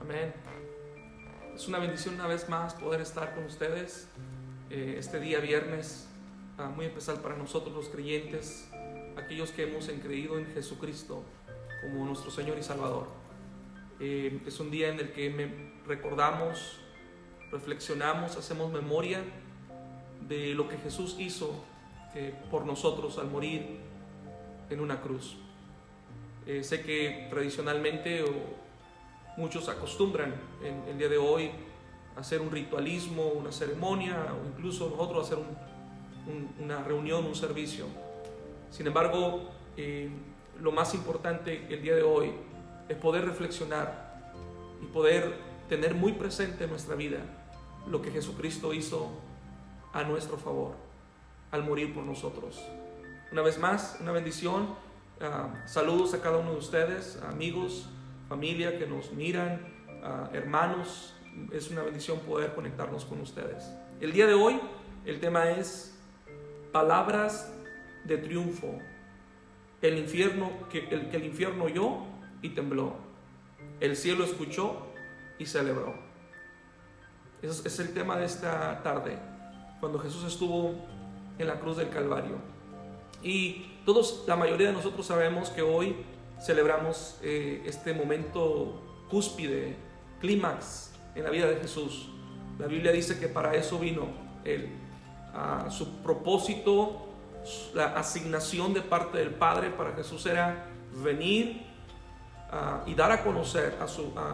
Amén. Es una bendición una vez más poder estar con ustedes este día viernes, muy especial para nosotros los creyentes, aquellos que hemos creído en Jesucristo como nuestro Señor y Salvador. Es un día en el que recordamos, reflexionamos, hacemos memoria de lo que Jesús hizo por nosotros al morir en una cruz. Sé que tradicionalmente muchos acostumbran en el día de hoy a hacer un ritualismo, una ceremonia, o incluso nosotros hacer una reunión, un servicio. Sin embargo, lo más importante el día de hoy es poder reflexionar y poder tener muy presente en nuestra vida lo que Jesucristo hizo a nuestro favor al morir por nosotros. Una vez más, una bendición. Saludos a cada uno de ustedes, amigos, familia que nos miran, hermanos. Es una bendición poder conectarnos con ustedes. El día de hoy el tema es palabras de triunfo. El infierno que el infierno oyó y tembló. El cielo escuchó y celebró. Ese es el tema de esta tarde, cuando Jesús estuvo en la cruz del Calvario. Y todos, la mayoría de nosotros sabemos que hoy celebramos este momento cúspide, clímax en la vida de Jesús. La Biblia dice que para eso vino Él. Su propósito, la asignación de parte del Padre para Jesús era venir y dar a conocer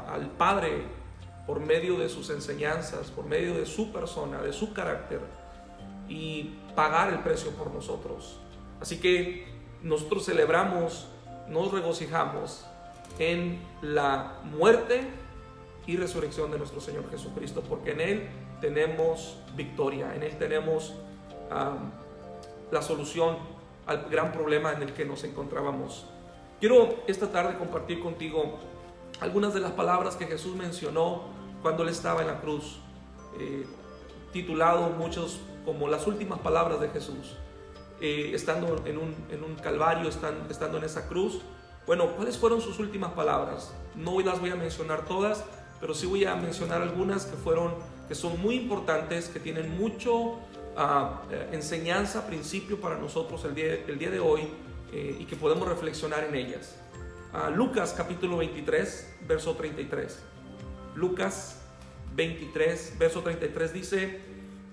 al Padre por medio de sus enseñanzas, por medio de su persona, de su carácter, y pagar el precio por nosotros. Así que nosotros celebramos, nos regocijamos en la muerte y resurrección de nuestro Señor Jesucristo, porque en Él tenemos victoria, en Él tenemos la solución al gran problema en el que nos encontrábamos. Quiero esta tarde compartir contigo algunas de las palabras que Jesús mencionó cuando Él estaba en la cruz, titulado muchos como las últimas palabras de Jesús. Estando en un calvario, estando en esa cruz. Bueno, ¿cuáles fueron sus últimas palabras? No las voy a mencionar todas, pero sí voy a mencionar algunas que son muy importantes, que tienen mucho enseñanza, principio para nosotros el día de hoy, y que podemos reflexionar en ellas. Lucas capítulo 23, verso 33. Lucas 23, verso 33 dice: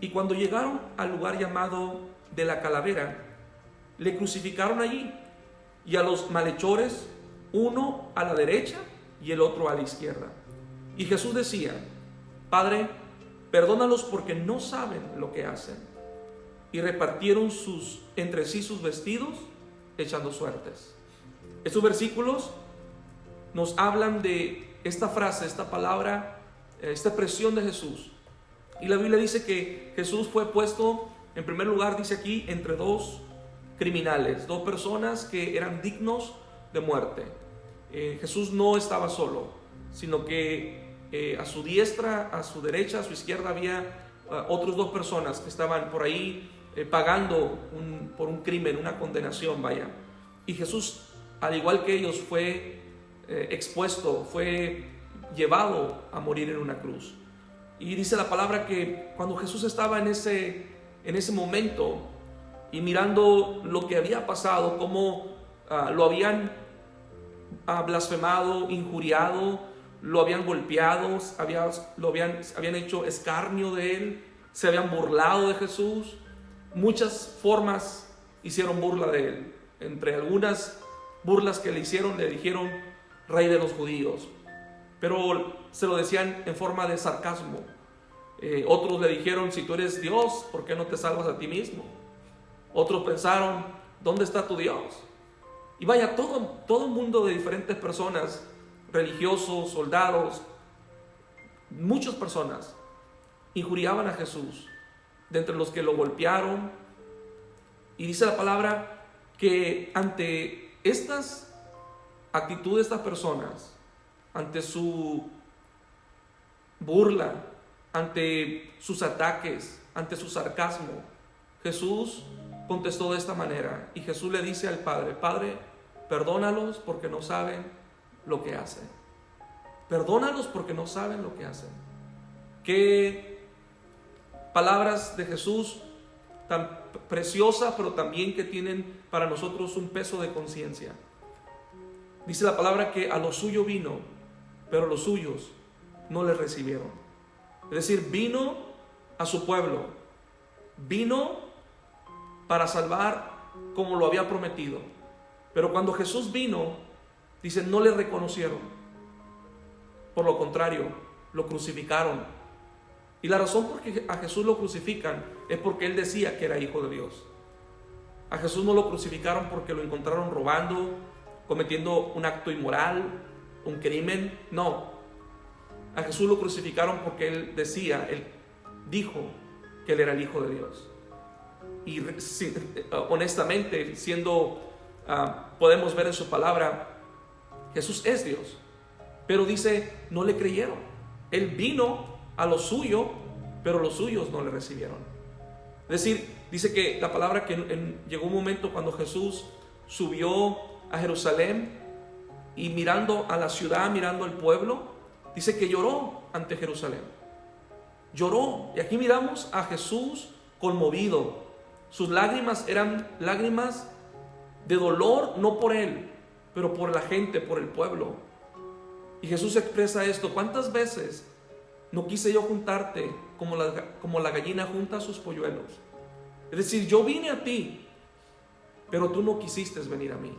y cuando llegaron al lugar llamado de la calavera, le crucificaron allí, y a los malhechores, uno a la derecha y el otro a la izquierda. Y Jesús decía: Padre, perdónalos porque no saben lo que hacen. Y repartieron entre sí sus vestidos, echando suertes. Estos versículos nos hablan de esta frase, esta palabra, esta expresión de Jesús. Y la Biblia dice que Jesús fue puesto, en primer lugar, dice aquí, entre dos criminales, dos personas que eran dignos de muerte. Jesús no estaba solo, sino que a su diestra, a su derecha, a su izquierda había otras dos personas que estaban por ahí pagando por un crimen, una condenación, vaya. Y Jesús, al igual que ellos, fue expuesto, fue llevado a morir en una cruz. Y dice la palabra que cuando Jesús estaba en ese momento y mirando lo que había pasado, cómo lo habían blasfemado, injuriado, lo habían golpeado, habían hecho escarnio de Él, se habían burlado de Jesús. Muchas formas hicieron burla de Él. Entre algunas burlas que le hicieron, le dijeron Rey de los Judíos, pero se lo decían en forma de sarcasmo. Otros le dijeron: si tú eres Dios, ¿por qué no te salvas a ti mismo? Otros pensaron: ¿dónde está tu Dios? Y vaya, todo un mundo de diferentes personas, religiosos, soldados, muchas personas injuriaban a Jesús, de entre los que lo golpearon. Y dice la palabra que ante estas actitudes de estas personas, ante su burla, ante sus ataques, ante su sarcasmo, Jesús contestó de esta manera. Y Jesús le dice al Padre: Padre, perdónalos porque no saben lo que hacen. Perdónalos porque no saben lo que hacen. Qué palabras de Jesús tan preciosas, pero también que tienen para nosotros un peso de conciencia. Dice la palabra que a lo suyo vino, pero los suyos no le recibieron. Es decir, vino a su pueblo, vino para salvar como lo había prometido. Pero cuando Jesús vino, dice, no le reconocieron. Por lo contrario, lo crucificaron. Y la razón por que a Jesús lo crucifican es porque Él decía que era hijo de Dios. A Jesús no lo crucificaron porque lo encontraron robando, cometiendo un acto inmoral, un crimen. No. A Jesús lo crucificaron porque Él dijo que Él era el Hijo de Dios. Y honestamente, podemos ver en su palabra, Jesús es Dios. Pero dice, no le creyeron. Él vino a lo suyo, pero los suyos no le recibieron. Es decir, dice que la palabra que llegó un momento cuando Jesús subió a Jerusalén y mirando a la ciudad, mirando al pueblo, dice que lloró ante Jerusalén. Lloró. Y aquí miramos a Jesús conmovido. Sus lágrimas eran lágrimas de dolor, no por Él, pero por la gente, por el pueblo. Y Jesús expresa esto: ¿cuántas veces no quise yo juntarte como la gallina junta sus polluelos? Es decir, yo vine a ti, pero tú no quisiste venir a mí.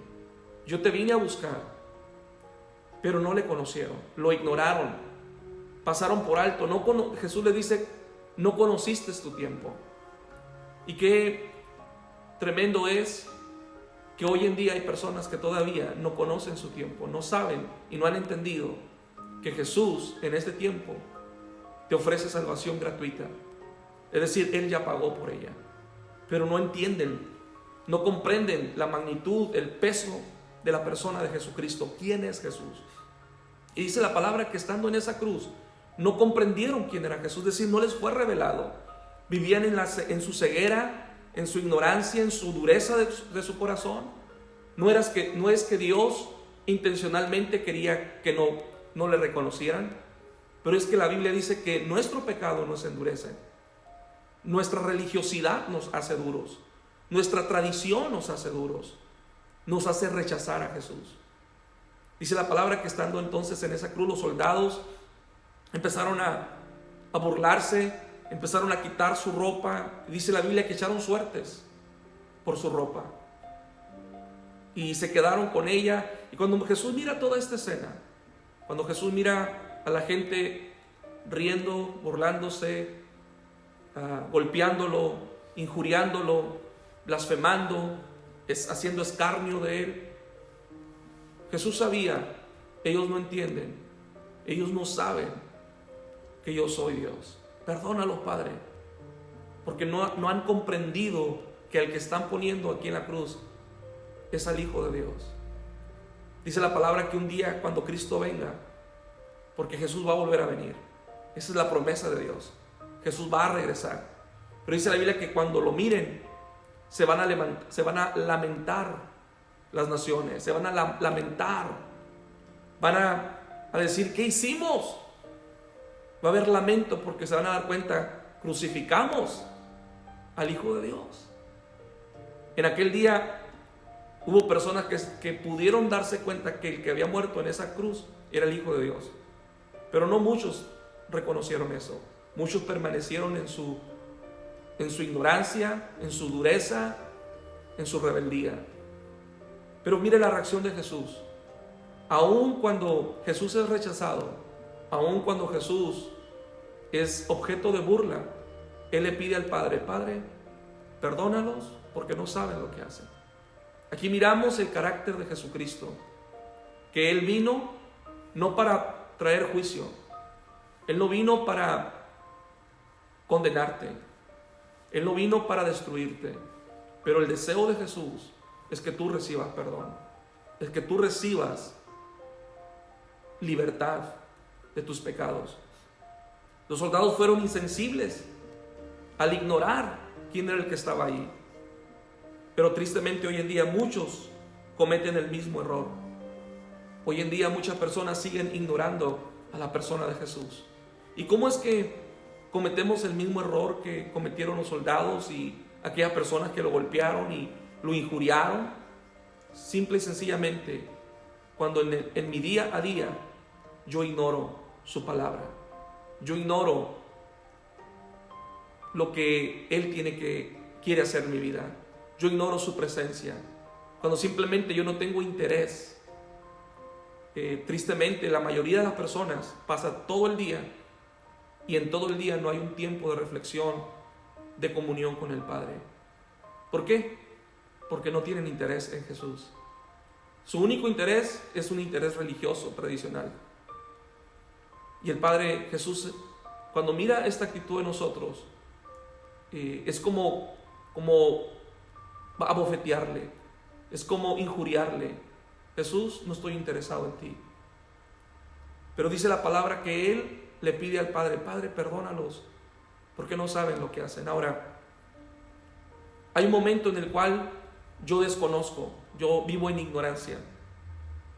Yo te vine a buscar, pero no le conocieron, lo ignoraron, pasaron por alto. Jesús le dice, no conociste tu tiempo. Y qué tremendo es que hoy en día hay personas que todavía no conocen su tiempo, no saben y no han entendido que Jesús en este tiempo te ofrece salvación gratuita. Es decir, Él ya pagó por ella, pero no entienden, no comprenden la magnitud, el peso de la persona de Jesucristo. ¿Quién es Jesús? Y dice la palabra que estando en esa cruz no comprendieron quién era Jesús, es decir, no les fue revelado. Vivían en su ceguera, en su ignorancia, en su dureza de su corazón. No es que Dios intencionalmente quería que no le reconocieran, pero es que la Biblia dice que nuestro pecado nos endurece. Nuestra religiosidad nos hace duros. Nuestra tradición nos hace duros. Nos hace rechazar a Jesús. Dice la palabra que estando entonces en esa cruz, los soldados empezaron a burlarse, empezaron a quitar su ropa. Dice la Biblia que echaron suertes por su ropa y se quedaron con ella. Y cuando Jesús mira toda esta escena, cuando Jesús mira a la gente riendo, burlándose, golpeándolo, injuriándolo, blasfemando, haciendo escarnio de Él, Jesús sabía, ellos no entienden, ellos no saben que yo soy Dios. Perdónalos, Padre, porque no han comprendido que el que están poniendo aquí en la cruz es al Hijo de Dios. Dice la palabra que un día cuando Cristo venga, porque Jesús va a volver a venir, esa es la promesa de Dios, Jesús va a regresar. Pero dice la Biblia que cuando lo miren, se van a lamentar las naciones, se van a lamentar, van a decir, ¿qué hicimos? Va a haber lamento porque se van a dar cuenta, crucificamos al Hijo de Dios. En aquel día hubo personas que pudieron darse cuenta que el que había muerto en esa cruz era el Hijo de Dios, pero no muchos reconocieron eso. Muchos permanecieron en su ignorancia, en su dureza, en su rebeldía. Pero mire la reacción de Jesús. Aun cuando Jesús es rechazado, aun cuando Jesús es objeto de burla, Él le pide al Padre, Padre, perdónalos porque no saben lo que hacen. Aquí miramos el carácter de Jesucristo, que Él vino no para traer juicio, Él no vino para condenarte, Él no vino para destruirte, pero el deseo de Jesús es que tú recibas perdón, es que tú recibas libertad de tus pecados. Los soldados fueron insensibles al ignorar quién era el que estaba ahí. Pero tristemente hoy en día muchos cometen el mismo error. Hoy en día muchas personas siguen ignorando a la persona de Jesús. ¿Y cómo es que cometemos el mismo error que cometieron los soldados y aquellas personas que lo golpearon y lo injuriaron? Simple y sencillamente, cuando en mi día a día yo ignoro su palabra, yo ignoro lo que Él quiere hacer en mi vida, yo ignoro su presencia, cuando simplemente yo no tengo interés. Tristemente, la mayoría de las personas pasa todo el día y en todo el día no hay un tiempo de reflexión, de comunión con el Padre. ¿Por qué? Porque no tienen interés en Jesús. Su único interés es un interés religioso, tradicional. Y el Padre Jesús, cuando mira esta actitud de nosotros, es como abofetearle, es como injuriarle. Jesús, no estoy interesado en ti. Pero dice la palabra que Él le pide al Padre: Padre, perdónalos, porque no saben lo que hacen. Ahora, hay un momento en el cual yo desconozco, yo vivo en ignorancia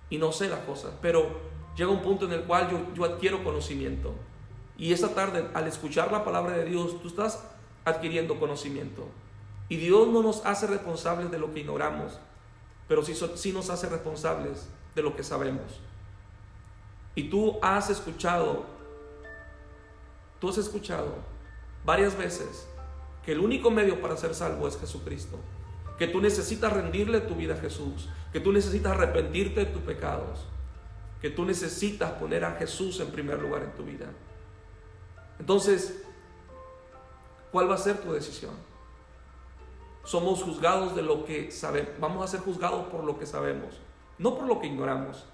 y no sé las cosas, pero llega un punto en el cual yo adquiero conocimiento. Y esta tarde, al escuchar la palabra de Dios, tú estás adquiriendo conocimiento. Y Dios no nos hace responsables de lo que ignoramos, pero sí nos hace responsables de lo que sabemos. Y tú has escuchado varias veces que el único medio para ser salvo es Jesucristo, que tú necesitas rendirle tu vida a Jesús, que tú necesitas arrepentirte de tus pecados, que tú necesitas poner a Jesús en primer lugar en tu vida. Entonces, ¿cuál va a ser tu decisión? Somos juzgados de lo que sabemos. Vamos a ser juzgados por lo que sabemos, no por lo que ignoramos.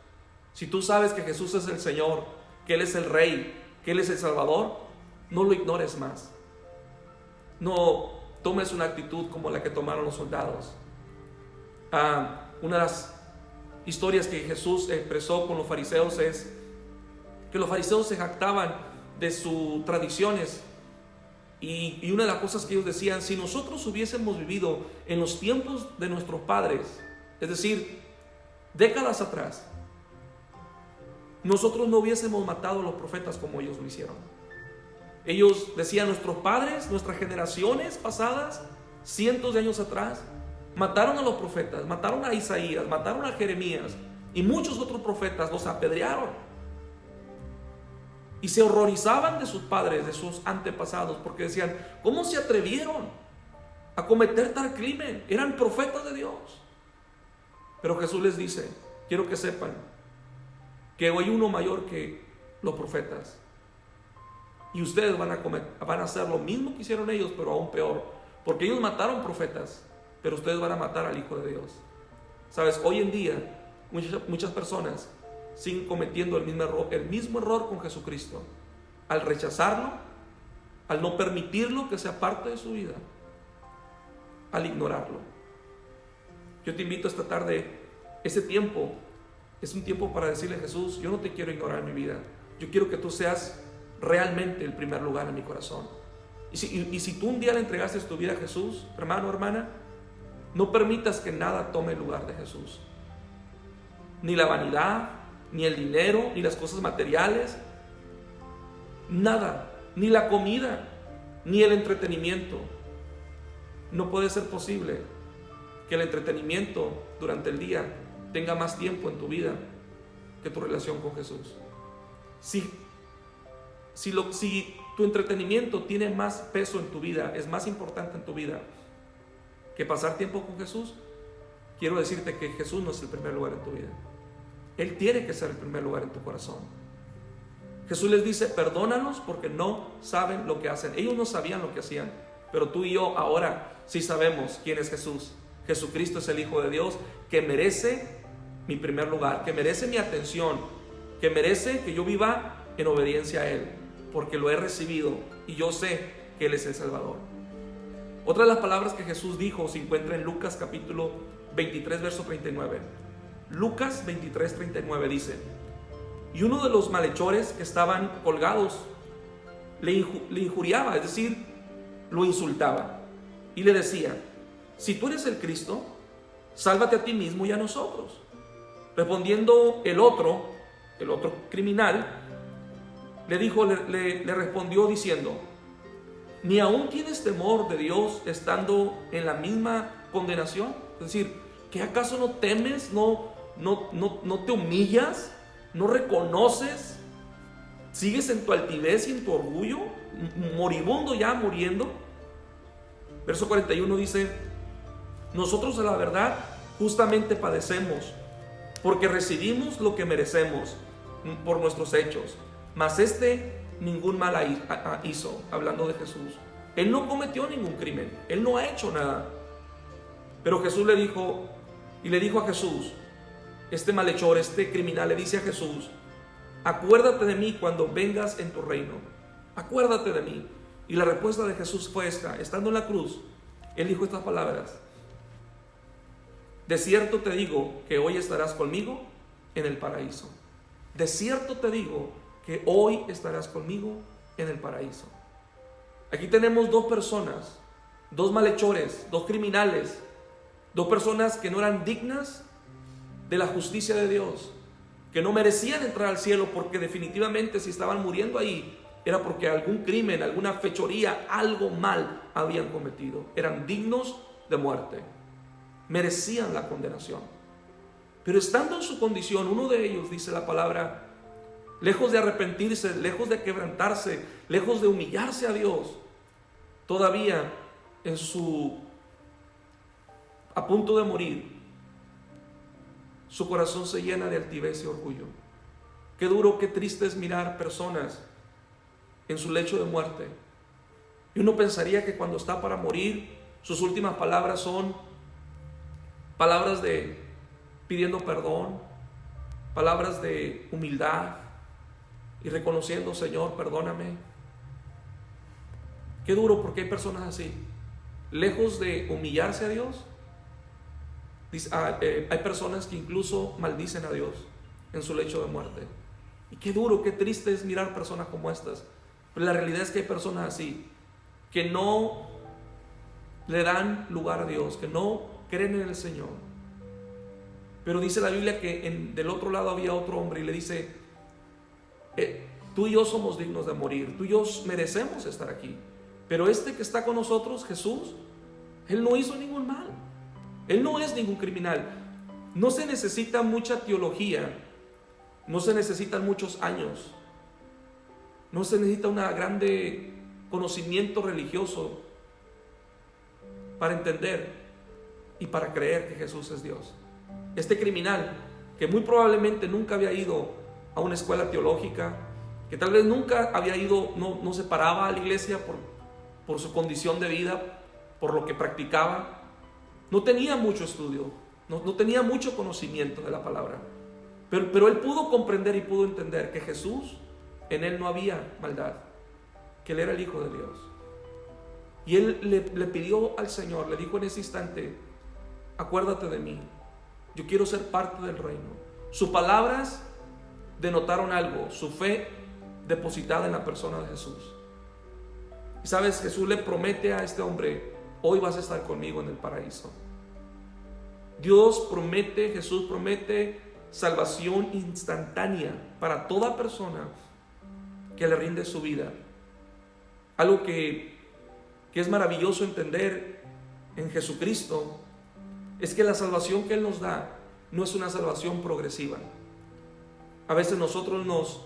Si tú sabes que Jesús es el Señor, que Él es el Rey, que Él es el Salvador, no lo ignores más. No tomes una actitud como la que tomaron los soldados. Una de las historias que Jesús expresó con los fariseos es que los fariseos se jactaban de sus tradiciones. Y una de las cosas que ellos decían: si nosotros hubiésemos vivido en los tiempos de nuestros padres, es decir, décadas atrás, nosotros no hubiésemos matado a los profetas como ellos lo hicieron. Ellos decían: nuestros padres, nuestras generaciones pasadas, cientos de años atrás, mataron a los profetas, mataron a Isaías, mataron a Jeremías y muchos otros profetas, los apedrearon. Y se horrorizaban de sus padres, de sus antepasados, porque decían: ¿cómo se atrevieron a cometer tal crimen? Eran profetas de Dios. Pero Jesús les dice: quiero que sepan que hay uno mayor que los profetas, y ustedes van a hacer lo mismo que hicieron ellos, pero aún peor, porque ellos mataron profetas, pero ustedes van a matar al Hijo de Dios. Sabes, hoy en día muchas personas siguen cometiendo el mismo error con Jesucristo, al rechazarlo, al no permitirlo que sea parte de su vida, al ignorarlo. Yo te invito esta tarde, este tiempo es un tiempo para decirle a Jesús: yo no te quiero ignorar en mi vida, yo quiero que tú seas realmente el primer lugar en mi corazón. Y si tú un día le entregaste tu vida a Jesús, hermano o hermana, no permitas que nada tome el lugar de Jesús. Ni la vanidad, ni el dinero, ni las cosas materiales, nada, ni la comida, ni el entretenimiento. No puede ser posible que el entretenimiento durante el día tenga más tiempo en tu vida que tu relación con Jesús. Si tu entretenimiento tiene más peso en tu vida, es más importante en tu vida que pasar tiempo con Jesús, quiero decirte que Jesús no es el primer lugar en tu vida. Él tiene que ser el primer lugar en tu corazón. Jesús les dice: perdónanos porque no saben lo que hacen. Ellos no sabían lo que hacían, pero tú y yo ahora sí sabemos quién es Jesús. Jesucristo es el Hijo de Dios, que merece mi primer lugar, que merece mi atención, que merece que yo viva en obediencia a Él, porque lo he recibido y yo sé que Él es el Salvador. Otra de las palabras que Jesús dijo se encuentra en Lucas capítulo 23, verso 39. Lucas 23, 39 dice: y uno de los malhechores que estaban colgados le injuriaba, es decir, lo insultaba, y le decía: si tú eres el Cristo, sálvate a ti mismo y a nosotros. Respondiendo el otro criminal, le respondió diciendo: ¿ni aún tienes temor de Dios estando en la misma condenación? Es decir, ¿qué acaso no temes? ¿No te humillas? ¿No reconoces? ¿Sigues en tu altivez y en tu orgullo? Moribundo ya, muriendo. Verso 41 dice: nosotros a la verdad justamente padecemos, porque recibimos lo que merecemos por nuestros hechos, mas ningún mal hizo. Hablando de Jesús, él no cometió ningún crimen, él no ha hecho nada. Pero Jesús le dijo a Jesús, este malhechor, este criminal, le dice a Jesús: acuérdate de mí cuando vengas en tu reino, acuérdate de mí. Y la respuesta de Jesús fue esta: estando en la cruz, él dijo estas palabras: de cierto te digo que hoy estarás conmigo en el paraíso. De cierto te digo que hoy estarás conmigo en el paraíso. Aquí tenemos dos personas, dos malhechores, dos criminales, dos personas que no eran dignas de la justicia de Dios, que no merecían entrar al cielo, porque definitivamente si estaban muriendo ahí era porque algún crimen, alguna fechoría, algo mal habían cometido. Eran dignos de muerte, merecían la condenación. Pero estando en su condición, uno de ellos, dice la palabra, lejos de arrepentirse, lejos de quebrantarse, lejos de humillarse a Dios, todavía a punto de morir, su corazón se llena de altivez y orgullo. Qué duro, qué triste es mirar personas en su lecho de muerte. Y uno pensaría que cuando está para morir, sus últimas palabras son palabras de pidiendo perdón, palabras de humildad y reconociendo: Señor, perdóname. Qué duro, porque hay personas así, lejos de humillarse a Dios. Hay personas que incluso maldicen a Dios en su lecho de muerte. Y qué duro, qué triste es mirar personas como estas. Pero la realidad es que hay personas así, que no le dan lugar a Dios, que no creen en el Señor. Pero dice la Biblia que del otro lado había otro hombre y le dice: tú y yo somos dignos de morir, tú y yo merecemos estar aquí. Pero este que está con nosotros, Jesús, él no hizo ningún mal, él no es ningún criminal. No se necesita mucha teología, no se necesitan muchos años, no se necesita un grande conocimiento religioso para entender y para creer que Jesús es Dios. Este criminal, que muy probablemente nunca había ido a una escuela teológica, que tal vez nunca había ido, no se paraba a la iglesia por su condición de vida, por lo que practicaba, no tenía mucho estudio, no tenía mucho conocimiento de la palabra, pero él pudo comprender y pudo entender que Jesús, en él no había maldad, que él era el Hijo de Dios. Y él le pidió al Señor, le dijo en ese instante: acuérdate de mí, yo quiero ser parte del reino. Sus palabras denotaron algo, su fe depositada en la persona de Jesús. Y sabes, Jesús le promete a este hombre: hoy vas a estar conmigo en el paraíso. Dios promete, Jesús promete salvación instantánea para toda persona que le rinde su vida. Algo que es maravilloso entender en Jesucristo es que la salvación que Él nos da no es una salvación progresiva. A veces nosotros nos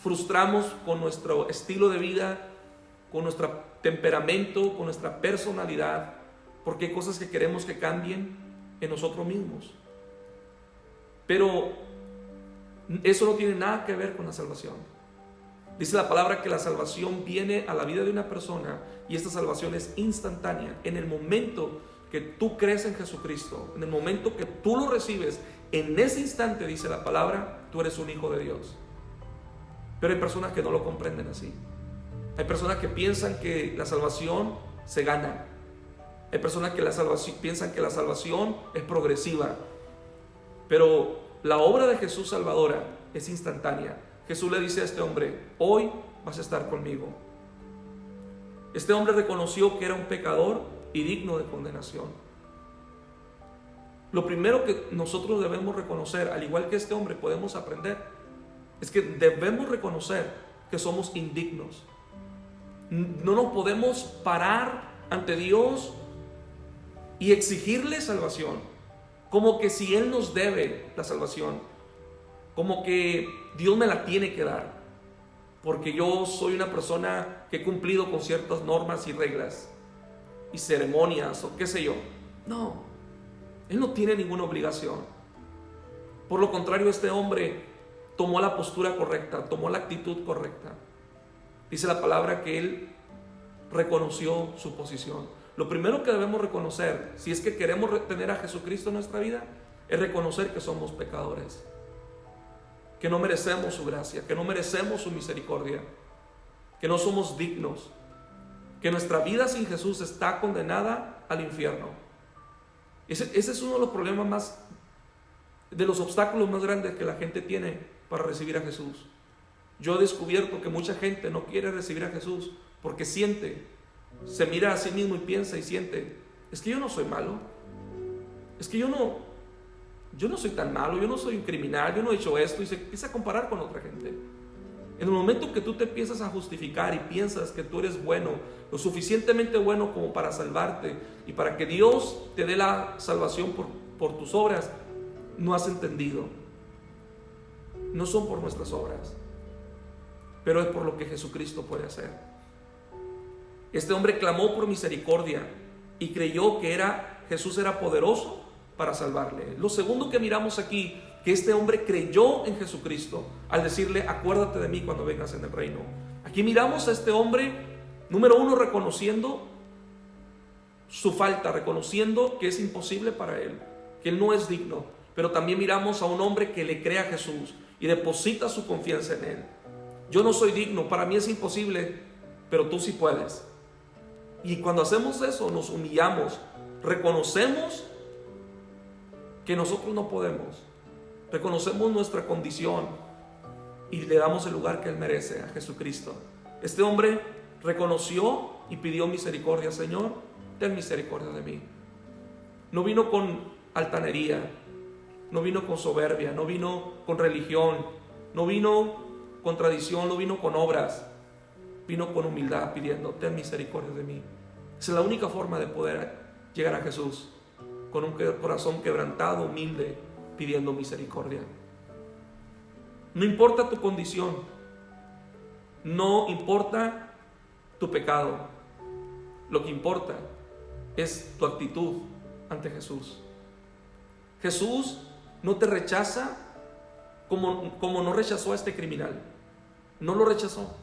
frustramos con nuestro estilo de vida, con nuestro temperamento, con nuestra personalidad, porque hay cosas que queremos que cambien en nosotros mismos. Pero eso no tiene nada que ver con la salvación. Dice la palabra que la salvación viene a la vida de una persona, y esta salvación es instantánea. En el momento que tú crees en Jesucristo, en el momento que tú lo recibes, en ese instante, dice la palabra, tú eres un hijo de Dios. Pero hay personas que no lo comprenden así. Hay personas que piensan que la salvación se gana. Hay personas que piensan que la salvación es progresiva. Pero la obra de Jesús salvadora es instantánea. Jesús le dice a este hombre: hoy vas a estar conmigo. Este hombre reconoció que era un pecador y digno de condenación. Lo primero que nosotros debemos reconocer, al igual que este hombre, podemos aprender, es que debemos reconocer que somos indignos. No nos podemos parar ante Dios y exigirle salvación, como que si Él nos debe la salvación, como que Dios me la tiene que dar, porque yo soy una persona que he cumplido con ciertas normas y reglas y ceremonias o qué sé yo. No, Él no tiene ninguna obligación. Por lo contrario, este hombre tomó la postura correcta, tomó la actitud correcta. Dice la palabra que él reconoció su posición. Lo primero que debemos reconocer, si es que queremos tener a Jesucristo en nuestra vida, es reconocer que somos pecadores, que no merecemos su gracia, que no merecemos su misericordia, que no somos dignos, que nuestra vida sin Jesús está condenada al infierno. Ese es uno de los problemas más, de los obstáculos más grandes que la gente tiene para recibir a Jesús. Yo he descubierto que mucha gente no quiere recibir a Jesús porque siente, se mira a sí mismo y piensa y siente, es que yo no soy malo, es que yo no soy tan malo, yo no soy un criminal, yo no he hecho esto, y se empieza a comparar con otra gente. En el momento que tú te empiezas a justificar y piensas que tú eres bueno, lo suficientemente bueno como para salvarte y para que Dios te dé la salvación por tus obras, no has entendido. No son por nuestras obras, pero es por lo que Jesucristo puede hacer. Este hombre clamó por misericordia y creyó que Jesús era poderoso para salvarle. Lo segundo que miramos aquí, que este hombre creyó en Jesucristo al decirle, acuérdate de mí cuando vengas en el reino. Aquí miramos a este hombre, número uno, reconociendo su falta, reconociendo que es imposible para él, que él no es digno. Pero también miramos a un hombre que le cree a Jesús y deposita su confianza en él. Yo no soy digno, para mí es imposible, pero tú sí puedes. Y cuando hacemos eso, nos humillamos, reconocemos que nosotros no podemos, reconocemos nuestra condición y le damos el lugar que Él merece a Jesucristo. Este hombre reconoció y pidió misericordia. Señor, ten misericordia de mí. No vino con altanería, no vino con soberbia, no vino con religión, no vino con tradición, no vino con obras, vino con humildad pidiendo, ten misericordia de mí. Esa es la única forma de poder llegar a Jesús, con un corazón quebrantado, humilde, pidiendo misericordia. No importa tu condición, no importa tu pecado, lo que importa es tu actitud ante Jesús. Jesús no te rechaza como no rechazó a este criminal. No lo rechazó,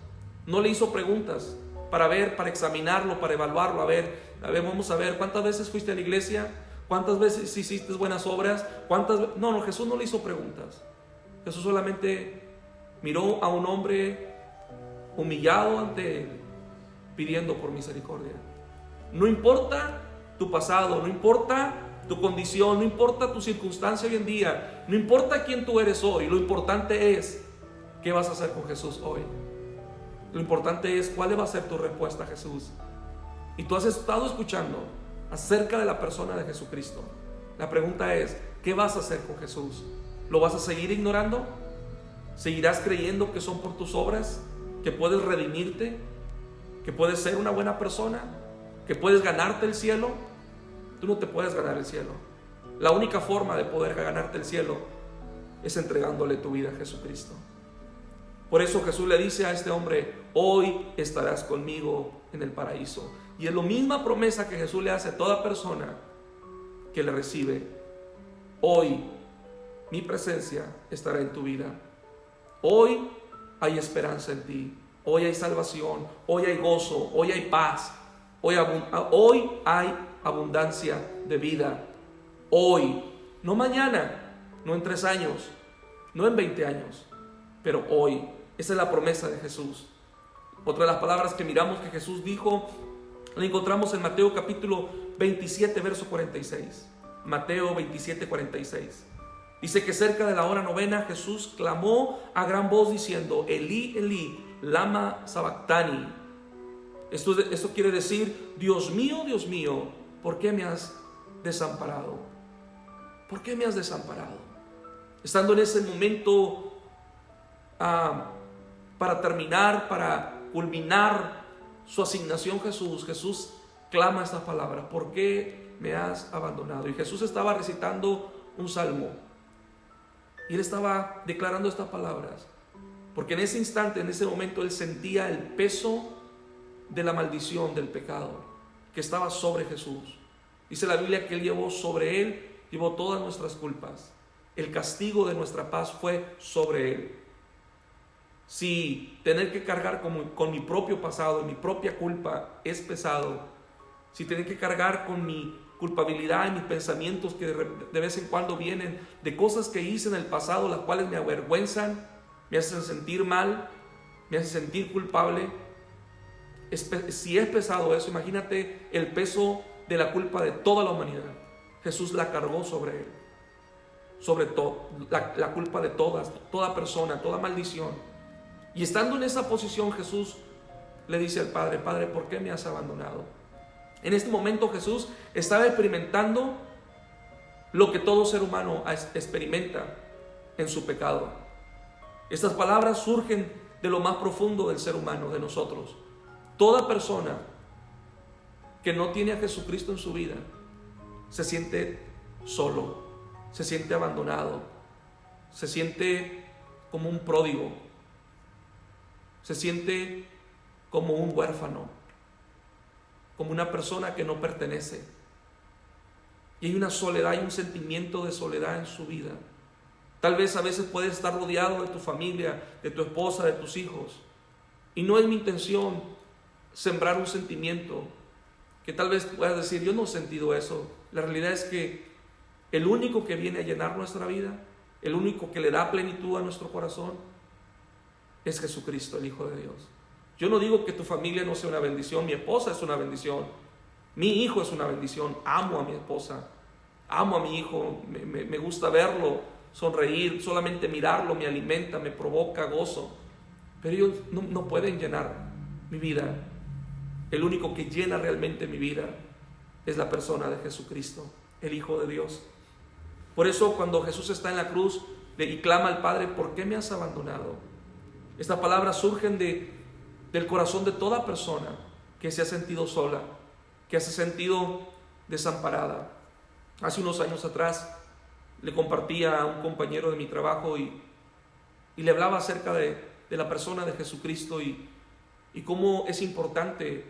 no le hizo preguntas para ver, para examinarlo, para evaluarlo. A ver, vamos a ver, ¿cuántas veces fuiste a la iglesia? ¿Cuántas veces hiciste buenas obras? No, Jesús no le hizo preguntas. Jesús solamente miró a un hombre humillado ante él, pidiendo por misericordia. No importa tu pasado, no importa tu condición, no importa tu circunstancia hoy en día, no importa quién tú eres hoy, lo importante es qué vas a hacer con Jesús hoy. Lo importante es cuál va a ser tu respuesta a Jesús. Y tú has estado escuchando acerca de la persona de Jesucristo. La pregunta es, ¿qué vas a hacer con Jesús? ¿Lo vas a seguir ignorando? ¿Seguirás creyendo que son por tus obras? ¿Que puedes redimirte? ¿Que puedes ser una buena persona? ¿Que puedes ganarte el cielo? Tú no te puedes ganar el cielo. La única forma de poder ganarte el cielo es entregándole tu vida a Jesucristo. Por eso Jesús le dice a este hombre, hoy estarás conmigo en el paraíso. Y es la misma promesa que Jesús le hace a toda persona que le recibe. Hoy mi presencia estará en tu vida. Hoy hay esperanza en ti. Hoy hay salvación. Hoy hay gozo. Hoy hay paz. Hoy hay abundancia de vida. Hoy, no mañana, no en 3 años, no en 20 años, pero hoy. Esa es la promesa de Jesús. Otra de las palabras que miramos que Jesús dijo, la encontramos en Mateo capítulo 27, verso 46. Mateo 27, 46. Dice que cerca de la hora 9 Jesús clamó a gran voz diciendo, Elí, Elí, lama sabactani. Esto quiere decir, Dios mío, ¿por qué me has desamparado? ¿Por qué me has desamparado? Estando en ese momento para terminar, para culminar su asignación, Jesús clama estas palabras: ¿por qué me has abandonado? Y Jesús estaba recitando un salmo y él estaba declarando estas palabras, porque en ese instante, en ese momento, él sentía el peso de la maldición del pecado que estaba sobre Jesús. Dice la Biblia que él llevó sobre él, llevó todas nuestras culpas. El castigo de nuestra paz fue sobre él. Si tener que cargar con mi propio pasado, mi propia culpa es pesado, si tener que cargar con mi culpabilidad y mis pensamientos que de vez en cuando vienen de cosas que hice en el pasado, las cuales me avergüenzan, me hacen sentir mal, me hacen sentir culpable, si es pesado eso, imagínate el peso de la culpa de toda la humanidad. Jesús la cargó sobre él, sobre todo, la culpa de toda persona, toda maldición. Y estando en esa posición, Jesús le dice al Padre: Padre, ¿por qué me has abandonado? En este momento Jesús estaba experimentando lo que todo ser humano experimenta en su pecado. Estas palabras surgen de lo más profundo del ser humano, de nosotros. Toda persona que no tiene a Jesucristo en su vida se siente solo, se siente abandonado, se siente como un pródigo, se siente como un huérfano, como una persona que no pertenece. Y hay una soledad, hay un sentimiento de soledad en su vida. Tal vez a veces puedes estar rodeado de tu familia, de tu esposa, de tus hijos. Y no es mi intención sembrar un sentimiento que tal vez puedas decir: yo no he sentido eso. La realidad es que el único que viene a llenar nuestra vida, el único que le da plenitud a nuestro corazón, es Jesucristo, el Hijo de Dios. Yo no digo que tu familia no sea una bendición. Mi esposa es una bendición, mi hijo es una bendición. Amo a mi esposa, amo a mi hijo, me gusta verlo sonreír, solamente mirarlo me alimenta, me provoca gozo. Pero ellos no pueden llenar mi vida. El único que llena realmente mi vida es la persona de Jesucristo, el Hijo de Dios. Por eso cuando Jesús está en la cruz y clama al Padre: ¿por qué me has abandonado? Estas palabras surgen del corazón de toda persona que se ha sentido sola, que se ha sentido desamparada. Hace unos años atrás le compartía a un compañero de mi trabajo y le hablaba acerca de la persona de Jesucristo y cómo es importante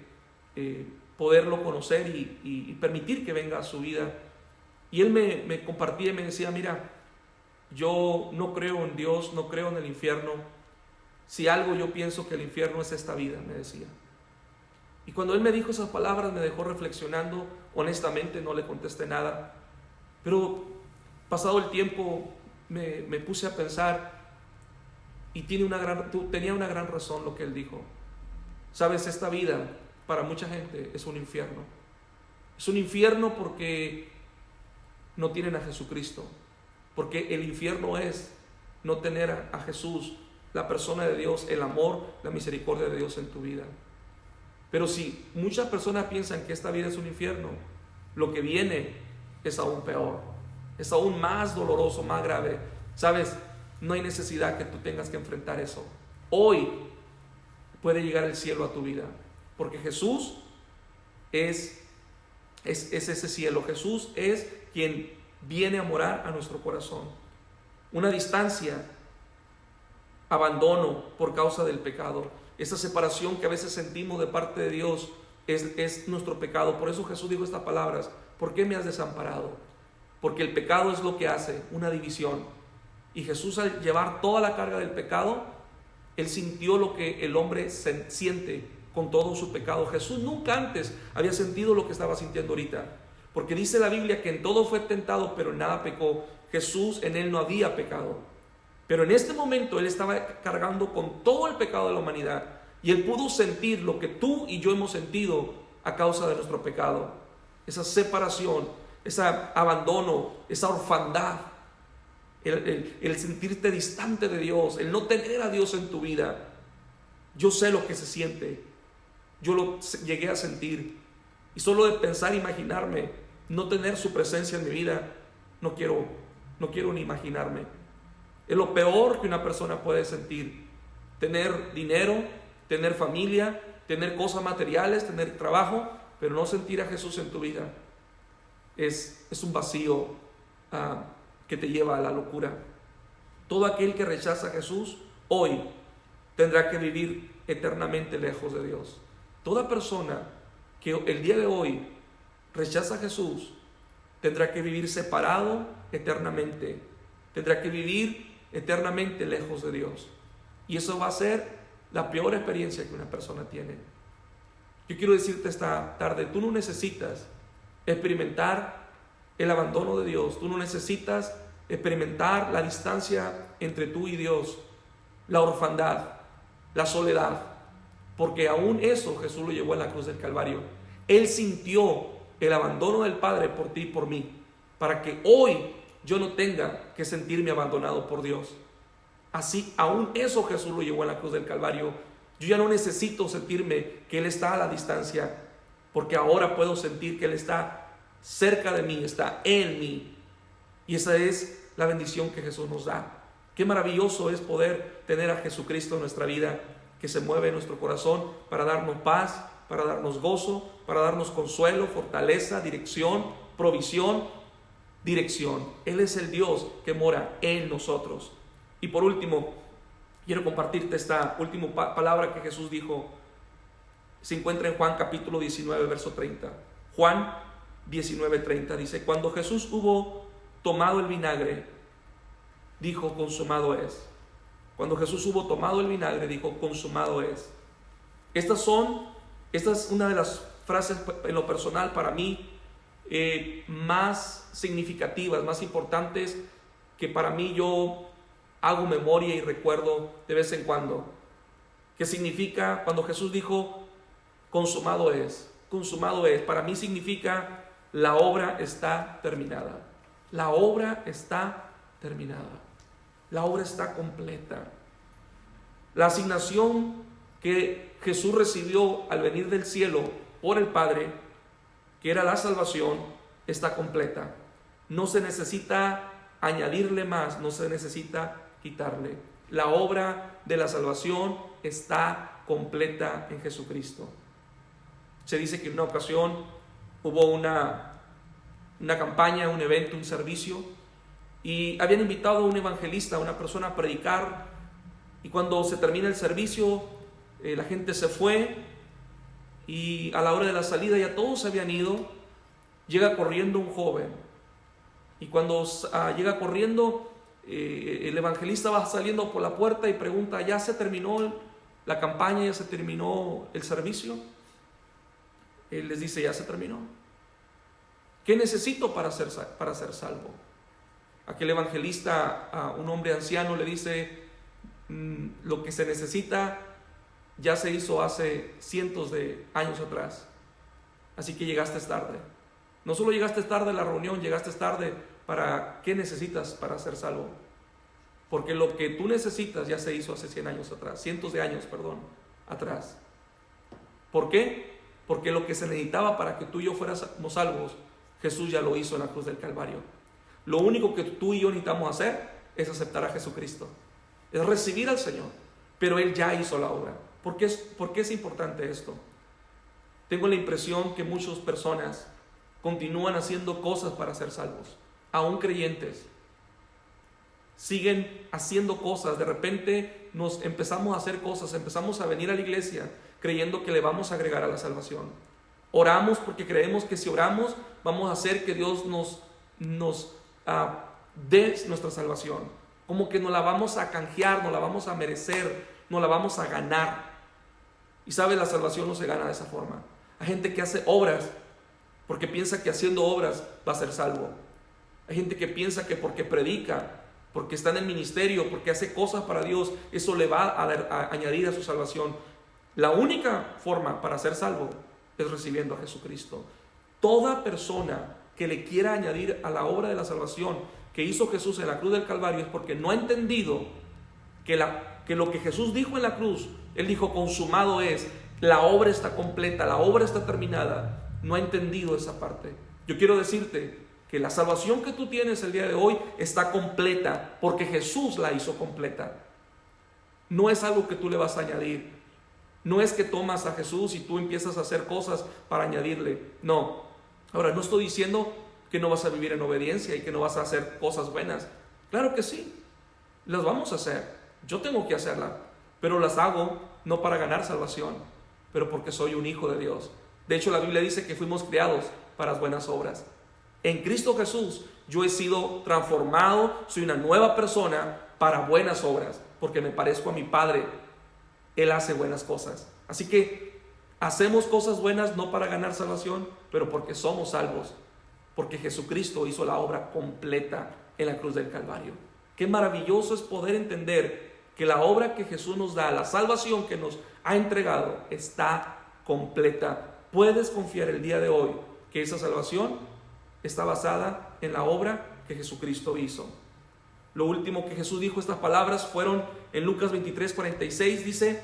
poderlo conocer y permitir que venga a su vida. Y él me compartía y me decía: mira, yo no creo en Dios, no creo en el infierno. Si algo yo pienso que el infierno es esta vida, me decía. Y cuando él me dijo esas palabras me dejó reflexionando. Honestamente no le contesté nada, pero pasado el tiempo me puse a pensar y tenía una gran razón lo que él dijo. Sabes, esta vida para mucha gente es un infierno. Es un infierno porque no tienen a Jesucristo, porque el infierno es no tener a Jesús, la persona de Dios, el amor, la misericordia de Dios en tu vida. Pero si muchas personas piensan que esta vida es un infierno, lo que viene es aún peor, es aún más doloroso, más grave. Sabes, no hay necesidad que tú tengas que enfrentar eso. Hoy puede llegar el cielo a tu vida, porque Jesús es ese cielo. Jesús es quien viene a morar a nuestro corazón. Una distancia, abandono por causa del pecado, esa separación que a veces sentimos de parte de Dios es nuestro pecado. Por eso Jesús dijo estas palabras: ¿por qué me has desamparado? Porque el pecado es lo que hace una división. Y Jesús, al llevar toda la carga del pecado, Él sintió lo que el hombre siente con todo su pecado. Jesús nunca antes había sentido lo que estaba sintiendo ahorita, porque dice la Biblia que en todo fue tentado, pero en nada pecó. Jesús, en Él no había pecado, pero en este momento Él estaba cargando con todo el pecado de la humanidad, y Él pudo sentir lo que tú y yo hemos sentido a causa de nuestro pecado. Esa separación, ese abandono, esa orfandad, el sentirte distante de Dios, el no tener a Dios en tu vida. Yo sé lo que se siente, yo lo llegué a sentir, y solo de pensar, imaginarme no tener su presencia en mi vida, no quiero ni imaginarme. Es lo peor que una persona puede sentir. Tener dinero, tener familia, tener cosas materiales, tener trabajo, pero no sentir a Jesús en tu vida. Es un vacío que te lleva a la locura. Todo aquel que rechaza a Jesús hoy tendrá que vivir eternamente lejos de Dios. Toda persona que el día de hoy rechaza a Jesús tendrá que vivir separado eternamente. Tendrá que vivir eternamente lejos de Dios. Y eso va a ser la peor experiencia que una persona tiene. Yo quiero decirte esta tarde, tú no necesitas experimentar el abandono de Dios. Tú no necesitas experimentar la distancia entre tú y Dios, la orfandad, la soledad, porque aún eso Jesús lo llevó a la cruz del Calvario. Él sintió el abandono del Padre por ti y por mí, para que hoy yo no tenga que sentirme abandonado por Dios. Así, aún eso Jesús lo llevó a la cruz del Calvario. Yo ya no necesito sentirme que Él está a la distancia, porque ahora puedo sentir que Él está cerca de mí, está en mí. Y esa es la bendición que Jesús nos da. Qué maravilloso es poder tener a Jesucristo en nuestra vida, que se mueve en nuestro corazón para darnos paz, para darnos gozo, para darnos consuelo, fortaleza, dirección, provisión, dirección. Él es el Dios que mora en nosotros. Y por último, quiero compartirte esta última palabra que Jesús dijo. Se encuentra en Juan capítulo 19, verso 30. Juan 19:30 dice: cuando Jesús hubo tomado el vinagre, dijo: consumado es. Cuando Jesús hubo tomado el vinagre, dijo: consumado es. Esta es una de las frases en lo personal para mí más significativas, más importantes, que para mí yo hago memoria y recuerdo de vez en cuando. ¿Qué significa cuando Jesús dijo: consumado es? Consumado es, para mí significa: la obra está terminada. La obra está terminada. La obra está completa. La asignación que Jesús recibió al venir del cielo por el Padre, que era la salvación, está completa. No se necesita añadirle más, no se necesita quitarle. La obra de la salvación está completa en Jesucristo. Se dice que en una ocasión hubo una campaña, un evento, un servicio, y habían invitado a un evangelista, a una persona a predicar, y cuando se termina el servicio, la gente se fue, y a la hora de la salida ya todos se habían ido. Llega corriendo un joven, y cuando llega corriendo, el evangelista va saliendo por la puerta y pregunta: ¿ya se terminó la campaña? ¿Ya se terminó el servicio? Él les dice: ya se terminó. ¿Qué necesito para ser salvo? Aquel evangelista, a un hombre anciano, le dice: lo que se necesita ya se hizo hace cientos de años atrás, así que llegaste tarde. No solo llegaste tarde a la reunión, llegaste tarde para ¿qué necesitas para ser salvo? Porque lo que tú necesitas ya se hizo hace 100 años atrás, cientos de años, atrás. ¿Por qué? Porque lo que se necesitaba para que tú y yo fuéramos salvos, Jesús ya lo hizo en la cruz del Calvario. Lo único que tú y yo necesitamos hacer es aceptar a Jesucristo, es recibir al Señor, pero Él ya hizo la obra. ¿Por qué es importante esto? Tengo la impresión que muchas personas continúan haciendo cosas para ser salvos, aún creyentes. Siguen haciendo cosas, de repente nos empezamos a hacer cosas, empezamos a venir a la iglesia creyendo que le vamos a agregar a la salvación. Oramos porque creemos que si oramos vamos a hacer que Dios nos dé nuestra salvación. Como que nos la vamos a canjear, nos la vamos a merecer, nos la vamos a ganar. Y sabes, la salvación no se gana de esa forma. Hay gente que hace obras porque piensa que haciendo obras va a ser salvo. Hay gente que piensa que porque predica, porque está en el ministerio, porque hace cosas para Dios, eso le va a añadir a su salvación. La única forma para ser salvo es recibiendo a Jesucristo. Toda persona que le quiera añadir a la obra de la salvación que hizo Jesús en la cruz del Calvario es porque no ha entendido que lo que Jesús dijo en la cruz, Él dijo: consumado es, la obra está completa, la obra está terminada. No ha entendido esa parte. Yo quiero decirte que la salvación que tú tienes el día de hoy está completa porque Jesús la hizo completa. No es algo que tú le vas a añadir. No es que tomas a Jesús y tú empiezas a hacer cosas para añadirle. No. Ahora, no estoy diciendo que no vas a vivir en obediencia y que no vas a hacer cosas buenas. Claro que sí, las vamos a hacer. Yo tengo que hacerlas, pero las hago no para ganar salvación, pero porque soy un hijo de Dios. De hecho, la Biblia dice que fuimos creados para las buenas obras. En Cristo Jesús yo he sido transformado, soy una nueva persona para buenas obras, porque me parezco a mi Padre. Él hace buenas cosas. Así que hacemos cosas buenas no para ganar salvación, pero porque somos salvos, porque Jesucristo hizo la obra completa en la cruz del Calvario. Qué maravilloso es poder entender que la obra que Jesús nos da, la salvación que nos ha entregado, está completa. Puedes confiar el día de hoy que esa salvación está basada en la obra que Jesucristo hizo. Lo último que Jesús dijo, estas palabras fueron en Lucas 23:46, dice: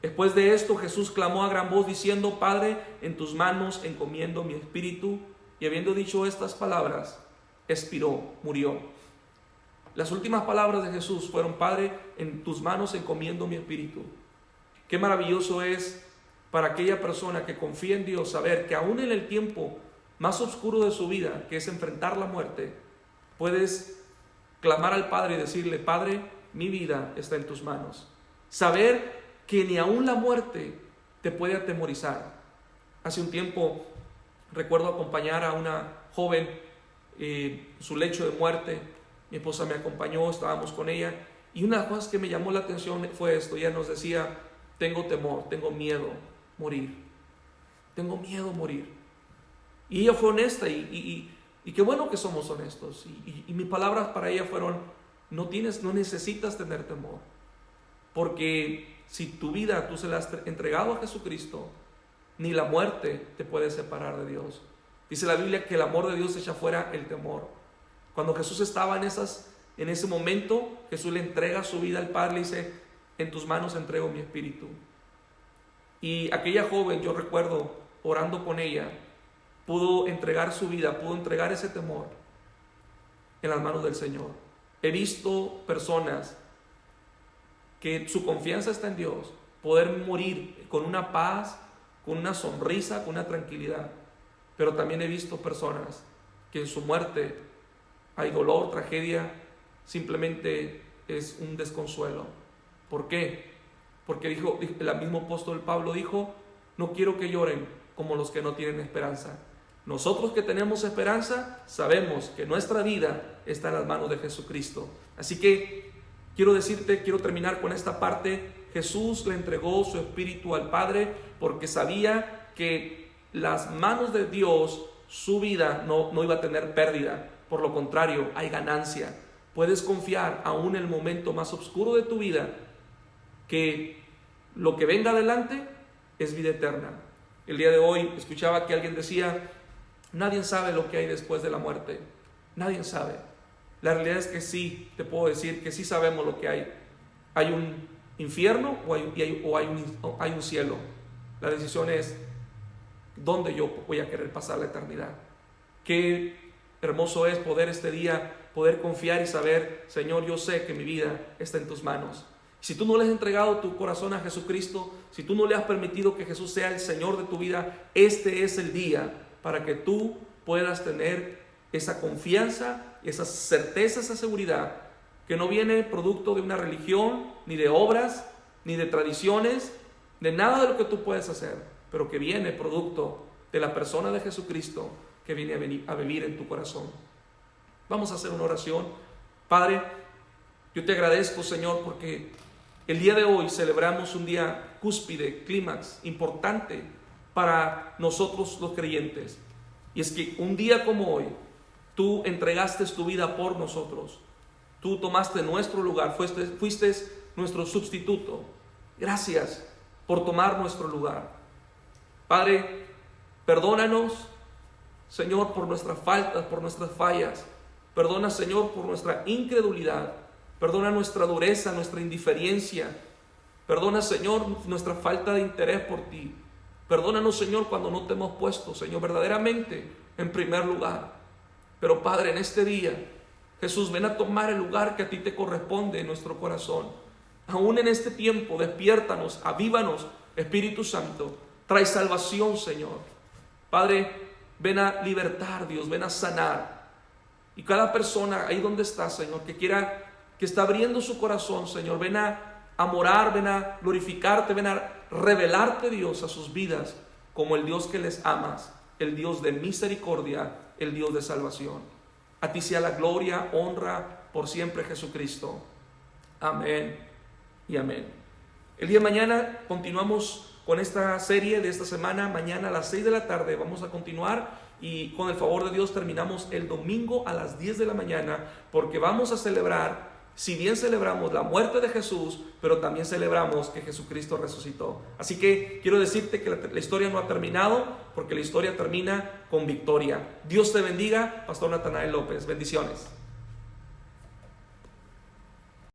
después de esto Jesús clamó a gran voz diciendo: Padre, en tus manos encomiendo mi espíritu. Y habiendo dicho estas palabras, expiró, murió. Las últimas palabras de Jesús fueron: Padre, en tus manos encomiendo mi espíritu. Qué maravilloso es para aquella persona que confía en Dios saber que aún en el tiempo más oscuro de su vida, que es enfrentar la muerte, puedes clamar al Padre y decirle: Padre, mi vida está en tus manos. Saber que ni aún la muerte te puede atemorizar. Hace un tiempo recuerdo acompañar a una joven en su lecho de muerte. Mi esposa me acompañó, estábamos con ella, y una de las cosas que me llamó la atención fue esto. Ella nos decía: tengo temor, tengo miedo morir, tengo miedo morir. Y ella fue honesta y qué bueno que somos honestos. Y mis palabras para ella fueron: no necesitas tener temor, porque si tu vida tú se la has entregado a Jesucristo, ni la muerte te puede separar de Dios. Dice la Biblia que el amor de Dios echa fuera el temor. Cuando Jesús estaba en ese momento, Jesús le entrega su vida al Padre, le dice: en tus manos entrego mi espíritu. Y aquella joven, yo recuerdo orando con ella, pudo entregar su vida, pudo entregar ese temor en las manos del Señor. He visto personas que su confianza está en Dios, poder morir con una paz, con una sonrisa, con una tranquilidad. Pero también he visto personas que en su muerte hay dolor, tragedia, simplemente es un desconsuelo. ¿Por qué? Porque el mismo apóstol Pablo dijo: no quiero que lloren como los que no tienen esperanza. Nosotros que tenemos esperanza sabemos que nuestra vida está en las manos de Jesucristo. Así que quiero terminar con esta parte. Jesús le entregó su espíritu al Padre porque sabía que las manos de Dios, su vida no iba a tener pérdida. Por lo contrario, hay ganancia. Puedes confiar aún en el momento más oscuro de tu vida que lo que venga adelante es vida eterna. El día de hoy escuchaba que alguien decía: nadie sabe lo que hay después de la muerte. Nadie sabe. La realidad es que sí, te puedo decir que sí sabemos lo que hay. Hay un infierno o hay un cielo. La decisión es dónde yo voy a querer pasar la eternidad. Qué hermoso es poder este día poder confiar y saber: Señor, yo sé que mi vida está en tus manos. Si tú no le has entregado tu corazón a Jesucristo, si tú no le has permitido que Jesús sea el Señor de tu vida, este es el día para que tú puedas tener esa confianza, esa certeza, esa seguridad, que no viene producto de una religión, ni de obras, ni de tradiciones, de nada de lo que tú puedes hacer, pero que viene producto de la persona de Jesucristo que viene a vivir en tu corazón. Vamos a hacer una oración. Padre, yo te agradezco, Señor, porque el día de hoy celebramos un día cúspide, clímax, importante para nosotros los creyentes. Y es que un día como hoy, tú entregaste tu vida por nosotros. Tú tomaste nuestro lugar, fuiste nuestro sustituto. Gracias por tomar nuestro lugar. Padre, perdónanos, Señor, por nuestras faltas, por nuestras fallas. Perdona, Señor, por nuestra incredulidad. Perdona nuestra dureza, nuestra indiferencia. Perdona, Señor, nuestra falta de interés por ti. Perdónanos, Señor, cuando no te hemos puesto, Señor, verdaderamente en primer lugar. Pero Padre, en este día, Jesús, ven a tomar el lugar que a ti te corresponde en nuestro corazón. Aún en este tiempo, despiértanos, avívanos, Espíritu Santo. Trae salvación, Señor. Padre, ven a libertar, Dios, ven a sanar. Y cada persona ahí donde está, Señor, que está abriendo su corazón, Señor, ven a morar, ven a glorificarte, ven a revelarte, Dios, a sus vidas como el Dios que les amas, el Dios de misericordia, el Dios de salvación. A ti sea la gloria, honra por siempre, Jesucristo. Amén y amén. El día de mañana continuamos con esta serie de esta semana. Mañana a las 6 de la tarde vamos a continuar y con el favor de Dios terminamos el domingo a las 10 de la mañana, porque vamos a celebrar, si bien celebramos la muerte de Jesús, pero también celebramos que Jesucristo resucitó. Así que quiero decirte que la historia no ha terminado, porque la historia termina con victoria. Dios te bendiga, Pastor Natanael López. Bendiciones.